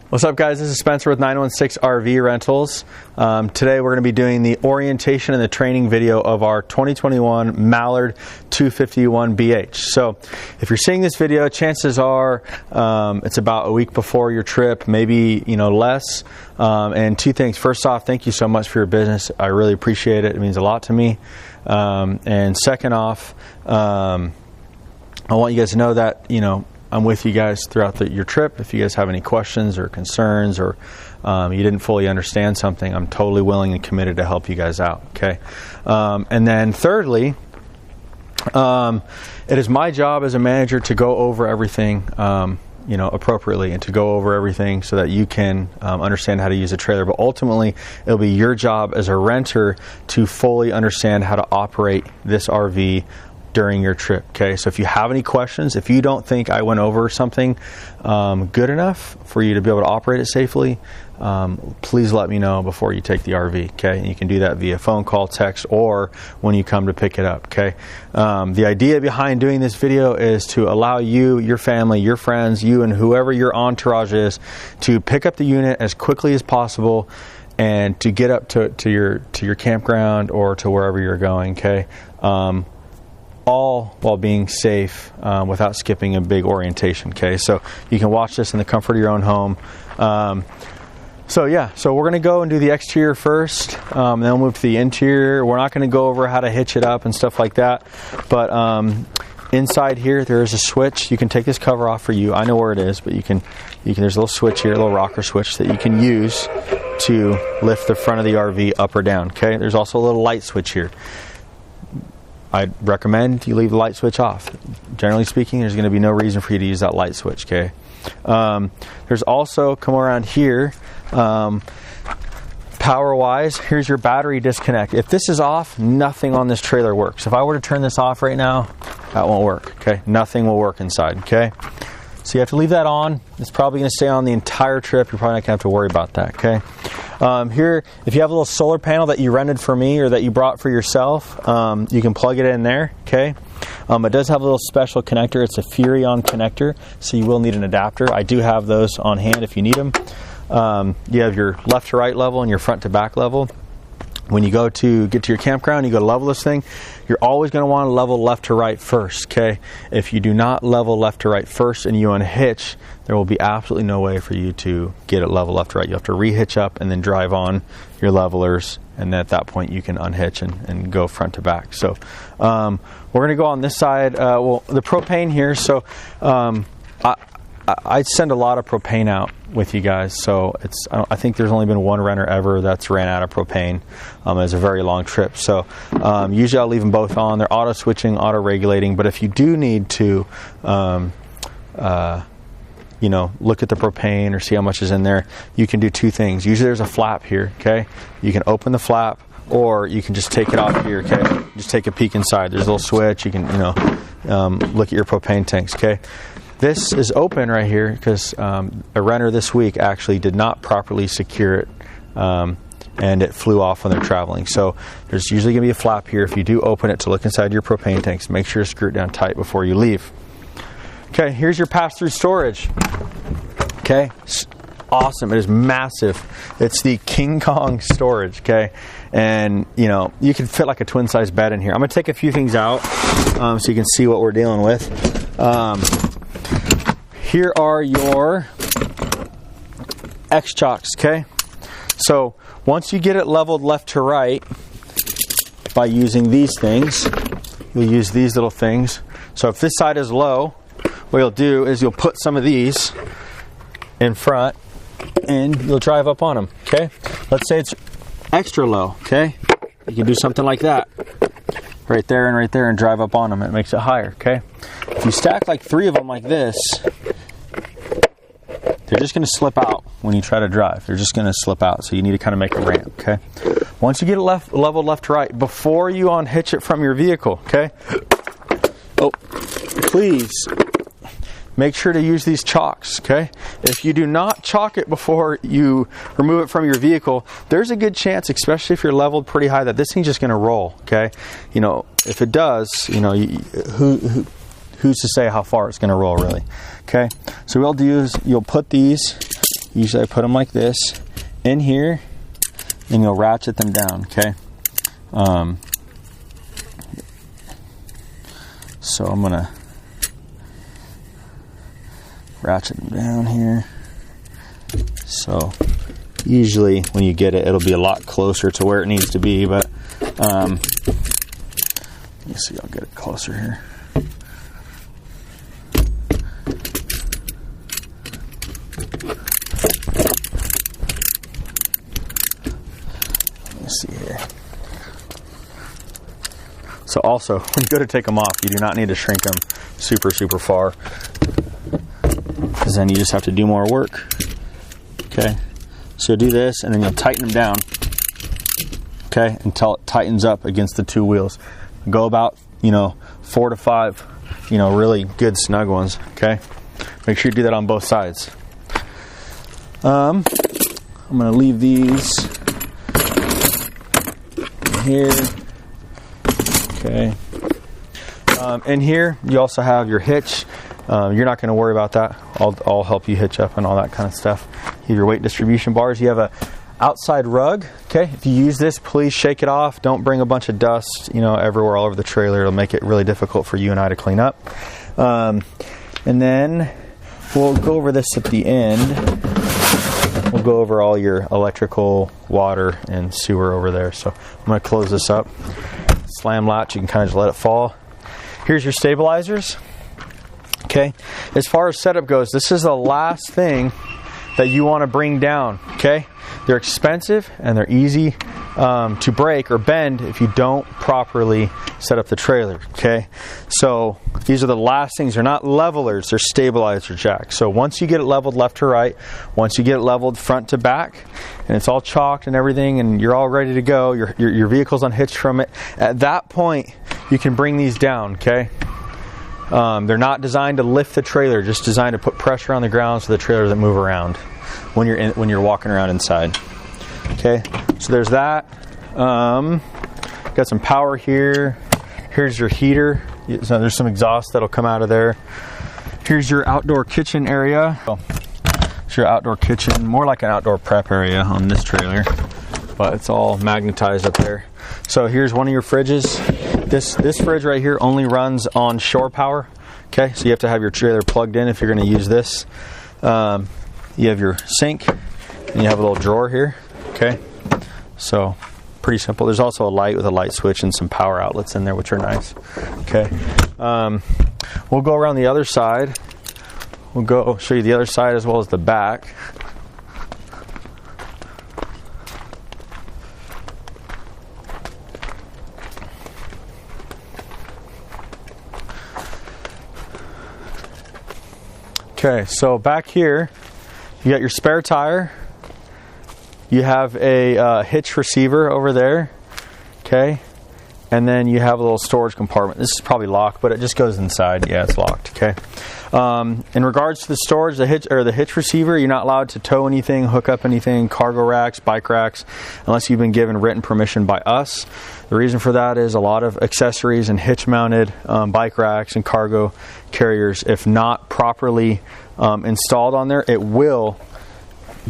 What's up, guys? This is Spencer with 916 RV Rentals. Today we're going to be doing the orientation and the training video of our 2021 Mallard 251BH. So if you're seeing this video, chances are it's about a week before your trip, maybe less. And two things. First off, thank you so much for your business. I really appreciate it. It means a lot to me. And second off, I want you guys to know that I'm with you guys throughout your trip. If you guys have any questions or concerns, or you didn't fully understand something, I'm totally willing and committed to help you guys out. Okay. And then thirdly, it is my job as a manager to go over everything, appropriately, and to go over everything so that you can understand how to use a trailer. But ultimately, it'll be your job as a renter to fully understand how to operate this RV during your trip. Okay, so if you have any questions, if you don't think I went over something good enough for you to be able to operate it safely, please let me know before you take the RV. Okay, and you can do that via phone call, text, or when you come to pick it up. Okay, the idea behind doing this video is to allow you, your family, your friends, you and whoever your entourage is, to pick up the unit as quickly as possible and to get up to your campground or to wherever you're going. Okay. All while being safe, without skipping a big orientation. Okay, so you can watch this in the comfort of your own home. So we're going to go and do the exterior first, then we'll move to the interior. We're not going to go over how to hitch it up and stuff like that, but inside here there is a switch. You can take this cover off for you. I know where it is, but you can there's a little switch here, a little rocker switch that you can use to lift the front of the RV up or down. Okay, there's also a little light switch here. I'd recommend you leave the light switch off. Generally speaking, there's going to be no reason for you to use that light switch. Okay. There's also, come around here, power-wise, here's your battery disconnect. If this is off, nothing on this trailer works. If I were to turn this off right now, that won't work. Okay. Nothing will work inside. Okay. So you have to leave that on. It's probably going to stay on the entire trip. You're probably not going to have to worry about that. Okay. Here, if you have a little solar panel that you rented for me or that you brought for yourself, you can plug it in there. Okay. It does have a little special connector. It's a Furrion connector, so you will need an adapter. I do have those on hand if you need them. You have your left to right level and your front to back level. When you go to get to your campground, you go to level this thing, you're always going to want to level left to right first, okay? If you do not level left to right first and you unhitch, there will be absolutely no way for you to get it level left to right. You have to re-hitch up and then drive on your levelers, and at that point you can unhitch and go front to back. So we're going to go on this side. The propane here, so I send a lot of propane out with you guys, so I think there's only been one renter ever that's ran out of propane. It's a very long trip, so usually I'll leave them both on. They're auto switching, auto regulating, but if you do need to look at the propane or see how much is in there, you can do two things. Usually there's a flap here. Okay, you can open the flap, or you can just take it off here. Okay, just take a peek inside. There's a little switch. You can look at your propane tanks. Okay. This is open right here because a renter this week actually did not properly secure it, and it flew off when they're traveling. So there's usually going to be a flap here. If you do open it to look inside your propane tanks, make sure to screw it down tight before you leave. Okay, here's your pass-through storage. Okay, it's awesome. It is massive. It's the King Kong storage. Okay, and you can fit like a twin-size bed in here. I'm going to take a few things out so you can see what we're dealing with. Here are your X-chocks, okay? So once you get it leveled left to right by using these things, you'll use these little things. So if this side is low, what you'll do is you'll put some of these in front and you'll drive up on them, okay? Let's say it's extra low, okay? You can do something like that. Right there and drive up on them. It makes it higher, okay? If you stack like 3 of them like this, they're just going to slip out when you try to drive. They're just going to slip out, so you need to kind of make a ramp, okay? Once you get it leveled left to right, before you unhitch it from your vehicle, okay? Oh, please make sure to use these chocks, okay? If you do not chalk it before you remove it from your vehicle, there's a good chance, especially if you're leveled pretty high, that this thing's just going to roll, okay? If it does, who's to say how far it's going to roll, really? Okay, so what you'll do is you'll put these usually I put them like this in here, and you'll ratchet them down, okay? So I'm gonna ratchet them down here. So usually when you get it, it'll be a lot closer to where it needs to be, but let me see, I'll get it closer here. Let me see here. So also, when you go to take them off, you do not need to shrink them super, super far, because then you just have to do more work. Okay, so do this, and then you'll tighten them down, okay, until it tightens up against the two wheels. Go about, 4 to 5, really good snug ones, okay? Make sure you do that on both sides. I'm going to leave these here, okay. In here, you also have your hitch. You're not going to worry about that. I'll help you hitch up and all that kind of stuff. You have your weight distribution bars. You have a outside rug, okay? If you use this, please shake it off. Don't bring a bunch of dust, everywhere all over the trailer. It'll make it really difficult for you and I to clean up. And then we'll go over this at the end. We'll go over all your electrical, water, and sewer over there. So I'm going to close this up. Slam latch, you can kind of just let it fall. Here's your stabilizers. Okay, as far as setup goes, this is the last thing that you want to bring down, okay? They're expensive and they're easy to break or bend if you don't properly set up the trailer, okay? So these are the last things. They're not levelers, they're stabilizer jacks. So once you get it leveled left to right, once you get it leveled front to back, and it's all chalked and everything, and you're all ready to go, your vehicle's unhitched from it, at that point, you can bring these down, okay? They're not designed to lift the trailer, just designed to put pressure on the ground so the trailer doesn't move around when you're walking around inside. Okay, so there's that. Got some power here. Here's your heater. So there's some exhaust that'll come out of there. Here's your outdoor kitchen area. It's your outdoor kitchen, more like an outdoor prep area on this trailer, but it's all magnetized up there. So here's one of your fridges. This fridge right here only runs on shore power. Okay, so you have to have your trailer plugged in if you're going to use this. You have your sink, and you have a little drawer here. Okay, so pretty simple. There's also a light with a light switch and some power outlets in there, which are nice. Okay, we'll go around the other side. We'll show you the other side as well as the back. Okay, so back here, you got your spare tire. You have a hitch receiver over there. Okay, and then you have a little storage compartment. This is probably locked, but it just goes inside. Yeah, it's locked. Okay. In regards to the storage, the hitch receiver, you're not allowed to tow anything, hook up anything, cargo racks, bike racks, unless you've been given written permission by us. The reason for that is a lot of accessories and hitch-mounted bike racks and cargo carriers, if not properly installed on there, it will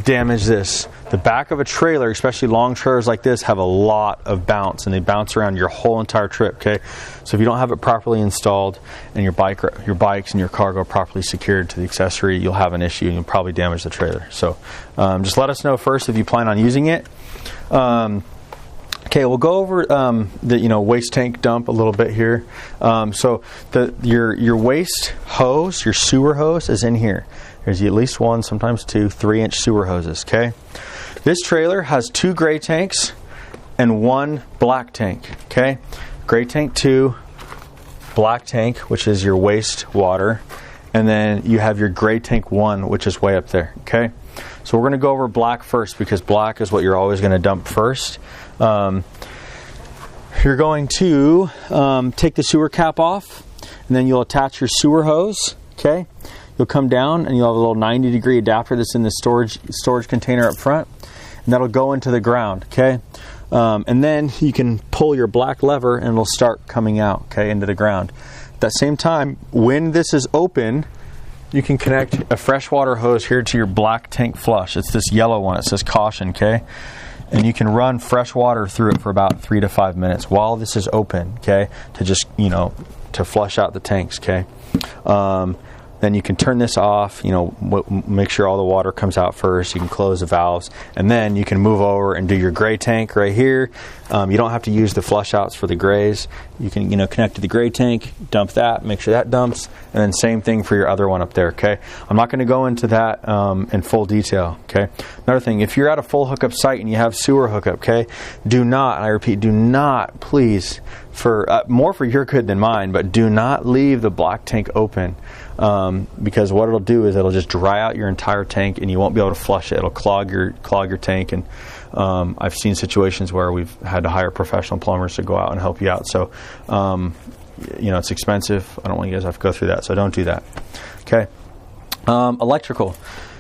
damage this. The back of a trailer, especially long trailers like this, have a lot of bounce, and they bounce around your whole entire trip. Okay, so if you don't have it properly installed and your bikes and your cargo properly secured to the accessory, you'll have an issue and you'll probably damage the trailer. So just let us know first if you plan on using it. Okay, we'll go over the waste tank dump a little bit here. So your waste hose, your sewer hose, is in here. There's at least one, sometimes two, 3-inch sewer hoses. Okay, this trailer has 2 gray tanks and 1 black tank. Okay, gray tank 2, black tank, which is your waste water, and then you have your gray tank 1, which is way up there. Okay, so we're going to go over black first because black is what you're always going to dump first. You're going to take the sewer cap off, and then you'll attach your sewer hose. Okay, you'll come down and you'll have a little 90-degree adapter that's in the storage container up front, and that'll go into the ground. Okay, and then you can pull your black lever and it'll start coming out, okay, into the ground. At that same time, when this is open, you can connect a freshwater hose here to your black tank flush. It's this yellow one. It says caution, okay? And you can run fresh water through it for about 3 to 5 minutes while this is open, okay? To just, to flush out the tanks, okay? Then you can turn this off, make sure all the water comes out first. You can close the valves, and then you can move over and do your gray tank right here. You don't have to use the flush outs for the grays. You can, connect to the gray tank, dump that, make sure that dumps, and then same thing for your other one up there, okay? I'm not going to go into that in full detail, okay? Another thing, if you're at a full hookup site and you have sewer hookup, okay, do not, and I repeat, do not, please, for more for your good than mine, but do not leave the black tank open. Because what it'll do is it'll just dry out your entire tank, and you won't be able to flush it. It'll clog your tank, and I've seen situations where we've had to hire professional plumbers to go out and help you out. So, it's expensive. I don't want you guys to have to go through that, so don't do that. Okay. Electrical.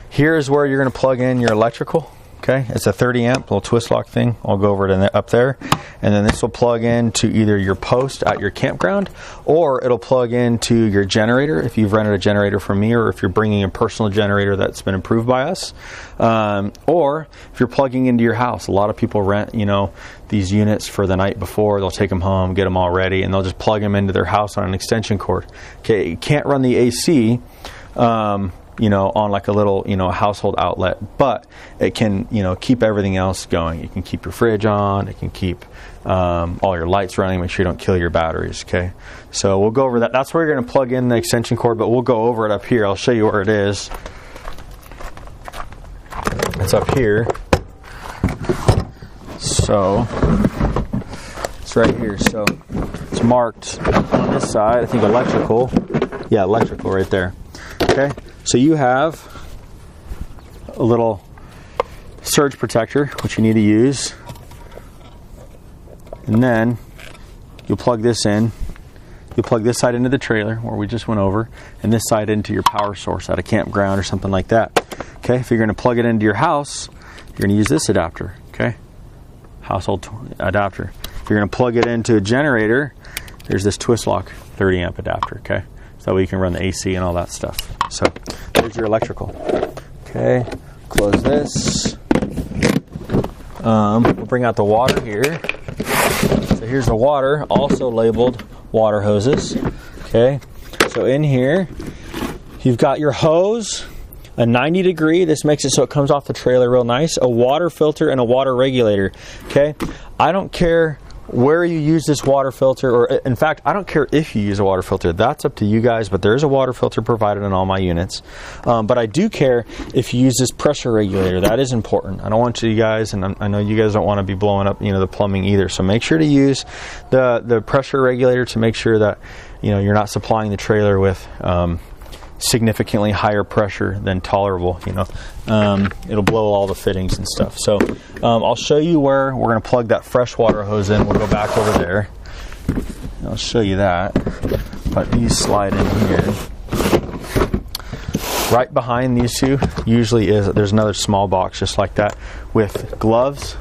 Here's where you're going to plug in your electrical. Okay, it's a 30 amp little twist lock thing. I'll go over it up there, and then this will plug into either your post at your campground, or it'll plug into your generator if you've rented a generator from me, or if you're bringing a personal generator that's been approved by us, or if you're plugging into your house. A lot of people rent, these units for the night before. They'll take them home, get them all ready, and they'll just plug them into their house on an extension cord. Okay, you can't run the AC. On like a little, household outlet, but it can, keep everything else going. You can keep your fridge on, it can keep all your lights running, make sure you don't kill your batteries, okay? So we'll go over that. That's where you're going to plug in the extension cord, but we'll go over it up here. I'll show you where it is. It's up here. So it's right here. So it's marked on this side, I think electrical. Yeah, electrical right there. Okay. So you have a little surge protector, which you need to use. And then you'll plug this in. You'll plug this side into the trailer, where we just went over, and this side into your power source at a campground or something like that. Okay, if you're going to plug it into your house, you're going to use this adapter, okay? Household adapter. If you're going to plug it into a generator, there's this twist lock 30 amp adapter, okay? So that way you can run the AC and all that stuff. So there's your electrical. Okay, close this. We'll bring out the water here. So here's the water, also labeled water hoses. Okay, so in here, you've got your hose, a 90 degree. This makes it so it comes off the trailer real nice. A water filter and a water regulator. Okay, I don't care where you use this water filter, or in fact, I don't care if you use a water filter. That's up to you guys, but there is a water filter provided in all my units. But I do care if you use this pressure regulator. That is important. I don't want you guys, and I know you guys don't want to be blowing up, the plumbing either. So make sure to use the pressure regulator to make sure that, you're not supplying the trailer with significantly higher pressure than tolerable. It'll blow all the fittings and stuff. So I'll show you where we're going to plug that freshwater hose in. We'll go back over there. I'll show you that. But these slide in here. Right behind these two usually there's another small box just like that with gloves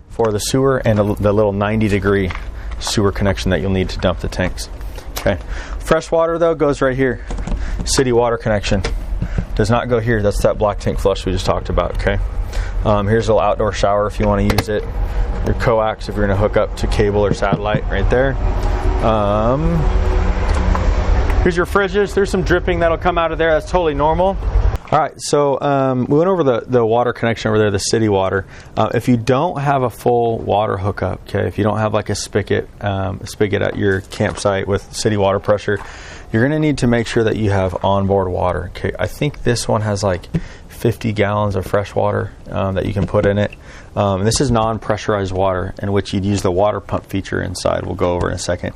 for the sewer and the little 90 degree sewer connection that you'll need to dump the tanks. Okay. Fresh water though goes right here. City water connection does not go here. That's that black tank flush we just talked about. Okay. Here's a little outdoor shower if you want to use it. Your coax if you're going to hook up to cable or satellite right there. Here's your fridges. There's some dripping that'll come out of there. That's totally normal. All right, so we went over the water connection over there, the city water. If you don't have a full water hookup, okay, if you don't have like a spigot at your campsite with city water pressure, you're going to need to make sure that you have onboard water. Okay, I think this one has like 50 gallons of fresh water that you can put in it. This is non-pressurized water in which you'd use the water pump feature inside. We'll go over in a second.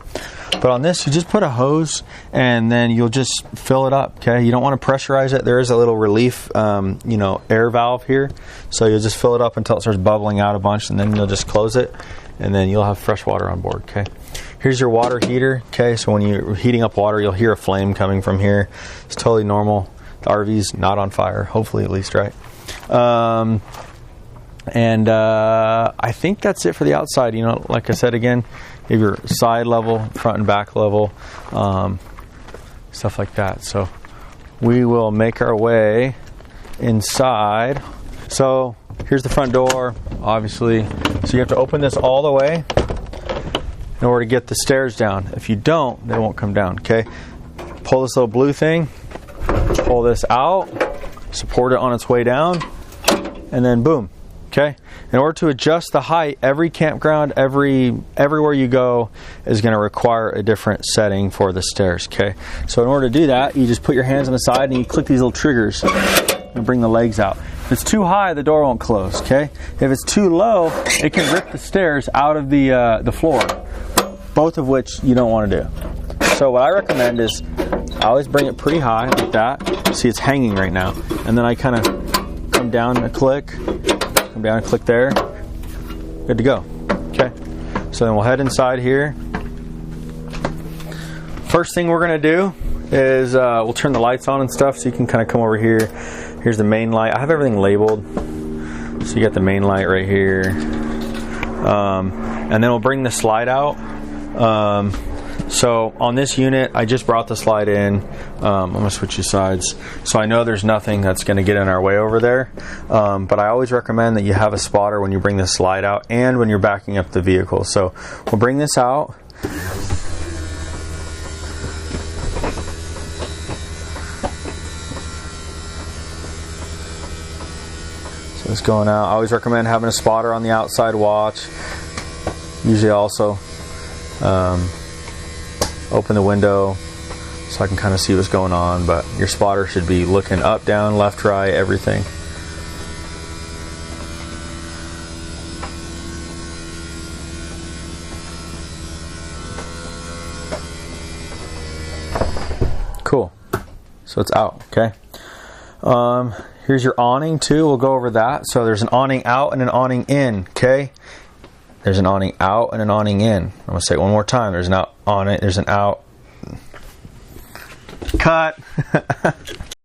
But on this, you just put a hose and then you'll just fill it up, okay? You don't want to pressurize it. There is a little relief, air valve here. So you'll just fill it up until it starts bubbling out a bunch, and then you'll just close it, and then you'll have fresh water on board, okay? Here's your water heater, okay? So when you're heating up water, you'll hear a flame coming from here. It's totally normal. The RV's not on fire, hopefully at least, right? I think that's it for the outside. Like I said again, you have your side level, front and back level, stuff like that. So we will make our way inside. So here's the front door, obviously. So you have to open this all the way in order to get the stairs down. If you don't, they won't come down, okay? Pull this little blue thing, pull this out, support it on its way down, and then boom, okay? In order to adjust the height, every campground, everywhere you go is going to require a different setting for the stairs, okay? So in order to do that, you just put your hands on the side and you click these little triggers and bring the legs out. If it's too high, the door won't close, okay? If it's too low, it can rip the stairs out of the floor, both of which you don't want to do. So what I recommend is I always bring it pretty high like that. See, it's hanging right now. And then I kind of come down a click, come down and click there. Good to go, okay? So then we'll head inside here. First thing we're going to do is we'll turn the lights on and stuff, so you can kind of come over here. Here's the main light. I have everything labeled. So you got the main light right here. And then we'll bring the slide out. So on this unit, I just brought the slide in. I'm going to switch you sides. So I know there's nothing that's going to get in our way over there. But I always recommend that you have a spotter when you bring the slide out and when you're backing up the vehicle. So we'll bring this out. So it's going out. I always recommend having a spotter on the outside watch. Usually also open the window so I can kind of see what's going on, but your spotter should be looking up, down, left, right, everything. Cool. So it's out, okay? Here's your awning too. We'll go over that. So there's an awning out and an awning in, okay? There's an awning out and an awning in. I'm going to say it one more time. There's an out on it. There's an out. Cut.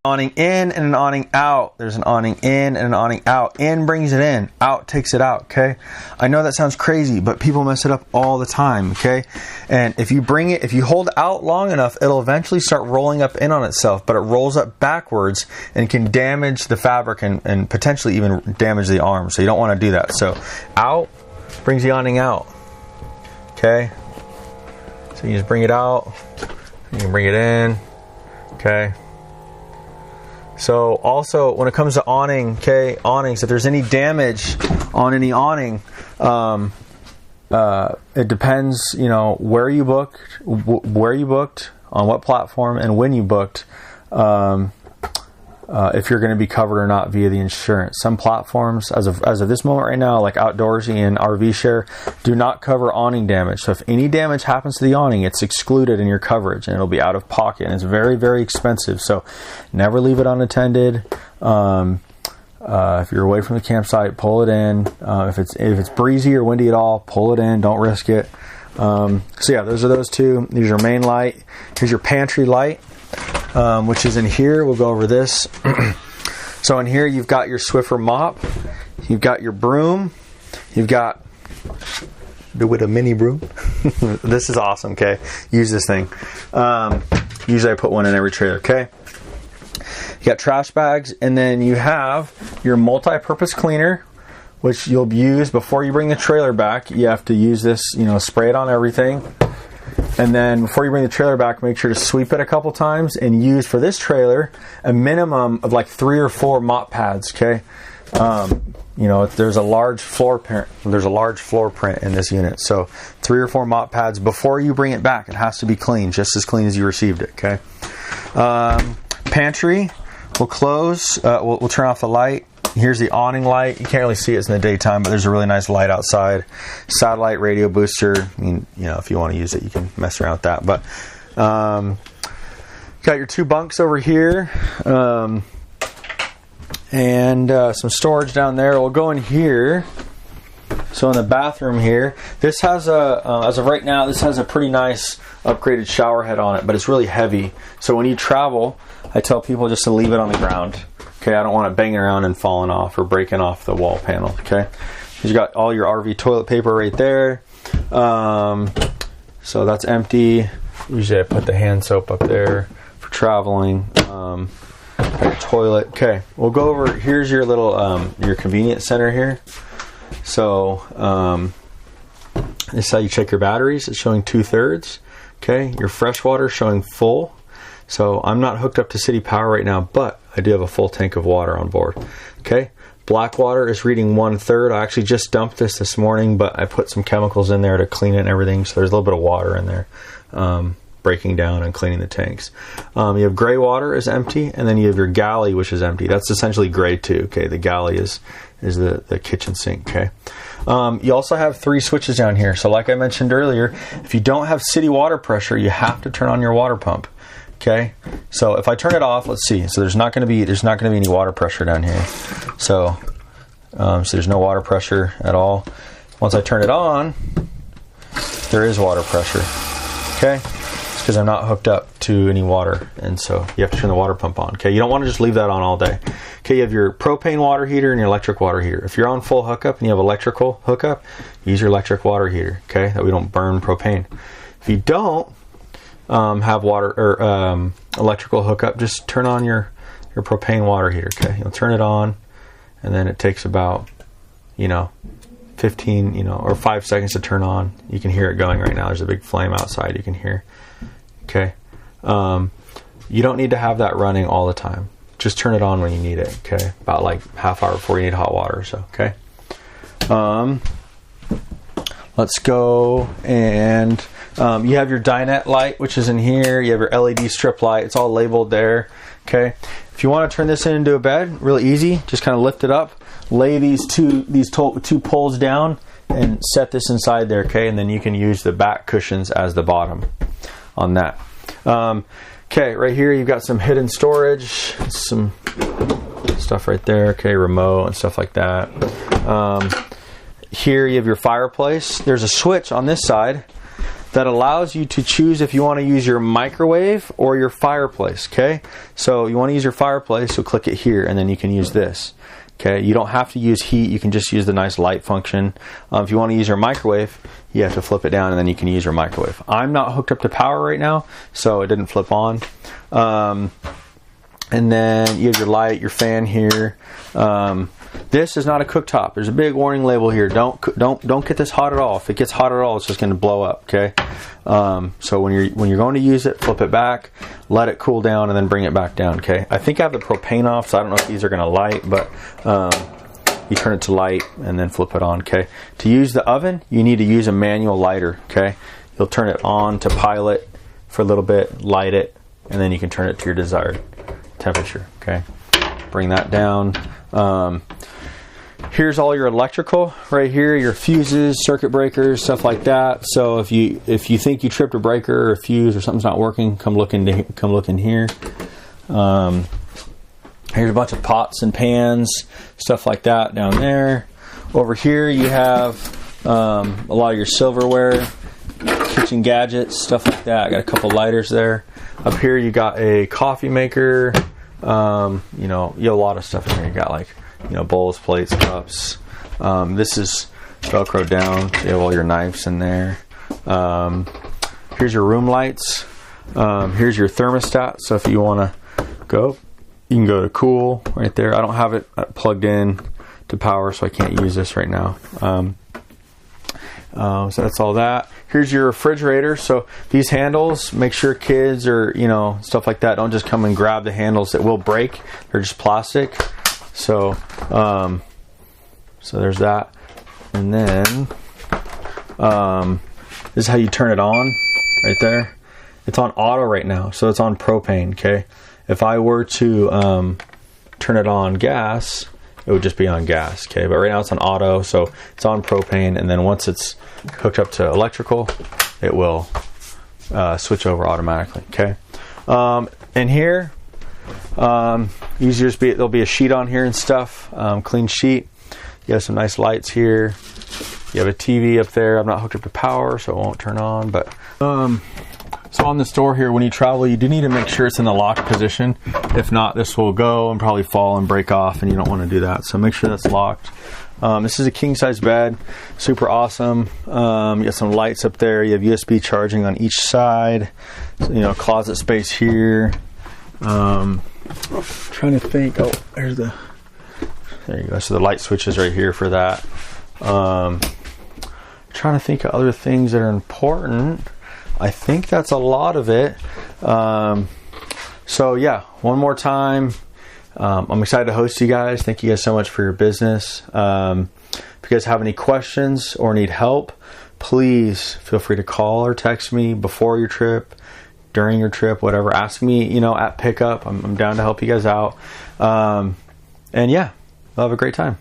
Awning in and an awning out. There's an awning in and an awning out. In brings it in. Out takes it out, okay? I know that sounds crazy, but people mess it up all the time, okay? And if you bring it, if you hold out long enough, it'll eventually start rolling up in on itself, but it rolls up backwards and can damage the fabric and potentially even damage the arm. So you don't want to do that. So out brings the awning out, okay? So you just bring it out, you can bring it in, okay? So also when it comes to awning, okay, awnings, if there's any damage on any awning, it depends, you know, where you booked, on what platform, and when you booked, if you're going to be covered or not via the insurance. Some platforms, as of this moment right now, like Outdoorsy and RV Share, do not cover awning damage. So if any damage happens to the awning, it's excluded in your coverage and it'll be out of pocket. And it's very, very expensive. So never leave it unattended. If you're away from the campsite, pull it in. If it's breezy or windy at all, pull it in. Don't risk it. So yeah, those are those two. Here's your main light. Here's your pantry light. Which is in here. We'll go over this. So in here you've got your Swiffer mop, you've got your broom, you've got with a mini broom. This is awesome, okay? Use this thing. Usually I put one in every trailer, okay? You got trash bags, and then you have your multi-purpose cleaner, which you'll use before you bring the trailer back. You have to use this, you know, spray it on everything. And then before you bring the trailer back, make sure to sweep it a couple times and use for this trailer a minimum of like 3 or 4 mop pads, okay? You know, there's a large floor print. There's a large floor print in this unit. So 3 or 4 mop pads before you bring it back. It has to be clean, just as clean as you received it, okay? Pantry, we'll close. We'll turn off the light. Here's the awning light. You can't really see it in the daytime, but there's a really nice light outside. Satellite radio booster. I mean, you know, if you want to use it, you can mess around with that. But got your 2 bunks over here, and some storage down there. We'll go in here. So in the bathroom here, this has as of right now, this has a pretty nice upgraded shower head on it, but it's really heavy. So when you travel, I tell people just to leave it on the ground. Okay, I don't want it banging around and falling off or breaking off the wall panel, okay? You got all your RV toilet paper right there. So that's empty. Usually I put the hand soap up there for traveling. Toilet. Okay, we'll go over. Here's your little your convenience center here. So this is how you check your batteries. It's showing 2/3. Okay, your fresh water showing full. So I'm not hooked up to city power right now, but I do have a full tank of water on board. Okay, black water is reading 1/3. I actually just dumped this morning, but I put some chemicals in there to clean it and everything. So there's a little bit of water in there. Breaking down and cleaning the tanks. You have gray water is empty, and then you have your galley, which is empty. That's essentially gray too. Okay, the galley is the kitchen sink. Okay. You also have 3 switches down here. So like I mentioned earlier, if you don't have city water pressure, you have to turn on your water pump. Okay. So if I turn it off, let's see. So there's not going to be any water pressure down here. So there's no water pressure at all. Once I turn it on, there is water pressure. Okay. Because I'm not hooked up to any water, and so you have to turn the water pump on. Okay, you don't want to just leave that on all day. Okay, you have your propane water heater and your electric water heater. If you're on full hookup and you have electrical hookup, use your electric water heater. Okay, that we don't burn propane. If you don't have water or electrical hookup, just turn on your propane water heater. Okay, you'll turn it on, and then it takes about 15 or 5 seconds to turn on. You can hear it going right now. There's a big flame outside. You can hear. Okay, you don't need to have that running all the time. Just turn it on when you need it. Okay, about like half hour before you need hot water. So okay, let's go and you have your dinette light, which is in here. You have your LED strip light. It's all labeled there. Okay, if you want to turn this into a bed, really easy. Just kind of lift it up, lay these two poles down, and set this inside there. Okay, and then you can use the back cushions as the bottom on that. Okay, right here you've got some hidden storage, some stuff right there. Okay, remote and stuff like that. Here you have your fireplace. There's a switch on this side that allows you to choose if you want to use your microwave or your fireplace. Okay, so you want to use your fireplace, so click it here, and then you can use this. Okay, you don't have to use heat. You can just use the nice light function. If you want to use your microwave, you have to flip it down, and then you can use your microwave. I'm not hooked up to power right now, so it didn't flip on. And then you have your light, your fan here. This is not a cooktop. There's a big warning label here. Don't get this hot at all. If it gets hot at all, it's just going to blow up. Okay. So when you're going to use it, flip it back, let it cool down, and then bring it back down. Okay. I think I have the propane off, so I don't know if these are going to light, but you turn it to light and then flip it on. Okay. To use the oven, you need to use a manual lighter. Okay. You'll turn it on to pilot for a little bit, light it, and then you can turn it to your desired temperature. Okay. Bring that down. Here's all your electrical right here, your fuses, circuit breakers, stuff like that. So if you think you tripped a breaker or a fuse or something's not working, come look in here. Here's a bunch of pots and pans, stuff like that down there. Over here you have a lot of your silverware, kitchen gadgets, stuff like that. I got a couple lighters there. Up here you got a coffee maker. You have a lot of stuff in here. You got like bowls, plates, cups. This is Velcro down. So you have all your knives in there. Here's your room lights. Here's your thermostat. So if you want to go, you can go to cool right there. I don't have it plugged in to power, so I can't use this right now. So that's all that. Here's your refrigerator. So these handles, make sure kids or stuff like that don't just come and grab the handles. It will break. They're just plastic. So so there's that. And then this is how you turn it on right there. It's on auto right now, so it's on propane. Okay, if I were to turn it on gas, it would just be on gas. Okay, but right now it's on auto, so it's on propane, and then once it's hooked up to electrical, it will switch over automatically. Okay, and here there'll be a sheet on here and stuff, clean sheet. You have some nice lights here. You have a TV up there. I'm not hooked up to power, so it won't turn on. But so on this door here, when you travel, you do need to make sure it's in the locked position. If not, this will go and probably fall and break off, and you don't want to do that. So make sure that's locked. This is a king size bed, super awesome. You got some lights up there. You have USB charging on each side. So, closet space here. Trying to think. Oh, there you go. So the light switch is right here for that. Trying to think of other things that are important. I think that's a lot of it. So yeah, one more time. I'm excited to host you guys. Thank you guys so much for your business. If you guys have any questions or need help, please feel free to call or text me before your trip, during your trip, whatever. Ask me, at pickup. I'm down to help you guys out. And yeah, we'll have a great time.